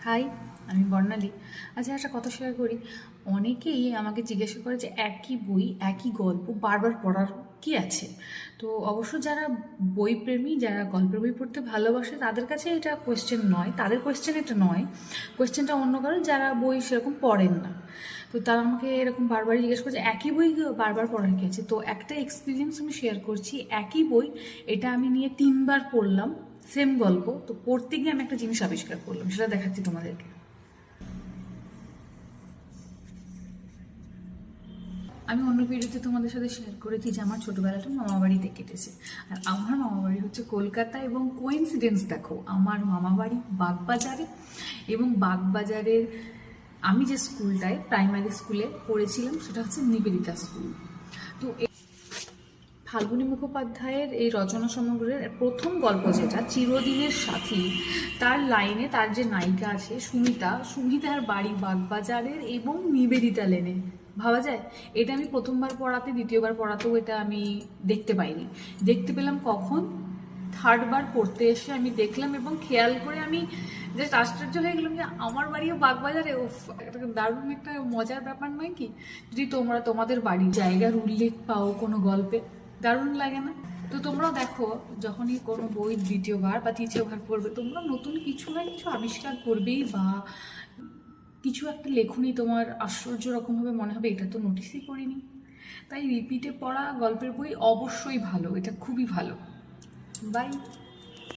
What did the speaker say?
High, আমি বর্ণালী। আচ্ছা, একটা কথা শেয়ার করি। অনেকেই আমাকে জিজ্ঞাসা করে যে একই বই একই গল্প বারবার পড়ার কি আছে। তো অবশ্য যারা বই প্রেমী, যারা গল্পের বই পড়তে ভালোবাসে, তাদের কাছে এটা কোয়েশ্চেন নয়, তাদের কোয়েশ্চেন এটা নয়। কোয়েশ্চেনটা অন্য কারো, যারা বই সেরকম পড়েন না। তো তারা আমাকে এরকম বারবারই জিজ্ঞেস করছে একই বই বারবার পড়ার কি আছে। তো একটা এক্সপিরিয়েন্স আমি শেয়ার করছি। একই বই, এটা আমি নিয়ে 3বার পড়লাম, সেম গল্প। তো পড়তে গিয়ে আমি একটা জিনিস আবিষ্কার করলাম, সেটা দেখাচ্ছি তোমাদেরকে। আমি অন্য ভিডিওতে তোমাদের সাথে শেয়ার করেছি যে আমার ছোটবেলাটা মামাবাড়িতে কেটেছে। আর আমার মামাবাড়ি হচ্ছে কলকাতা, এবং কোইন্সিডেন্স দেখো, আমার মামাবাড়ি বাগবাজারে। এবং বাগবাজারের আমি যে স্কুলটায়, প্রাইমারি স্কুলে পড়েছিলাম, সেটা হচ্ছে নিবেদিতা স্কুল। তো ফাল্গুনী মুখোপাধ্যায়ের এই রচনা সমগ্রের প্রথম গল্প, যেটা চিরদিনের সাথী, তার লাইনে তার যে নায়িকা আছে সুমিতার বাড়ি বাগবাজারের এবং নিবেদিতা লেনে। ভাবা যায়? এটা আমি প্রথমবার পড়াতে, দ্বিতীয়বার পড়াতেও এটা আমি দেখতে পাইনি। দেখতে পেলাম কখন? 3বার পড়তে এসে আমি দেখলাম, এবং খেয়াল করে আমি জাস্ট আশ্চর্য হয়ে গেলাম যে আমার বাড়িও বাগবাজারে। ও, একটা দারুণ একটা মজার ব্যাপার নয় কি? যদি তোমরা তোমাদের বাড়ির জায়গার উল্লেখ পাও কোনো গল্পে, দারুণ লাগে না? তো তোমরাও দেখো, যখনই কোনো বই দ্বিতীয়বার বা তৃতীয়বার পড়বে, তোমরা নতুন কিছু না কিছু আবিষ্কার করবেই, বা কিছু একটা লেখনী তোমার আশ্চর্য রকমভাবে মনে হবে এটা তো নোটিসই করিনি। তাই রিপিটে পড়া গল্পের বই অবশ্যই ভালো, এটা খুবই ভালো। বাই।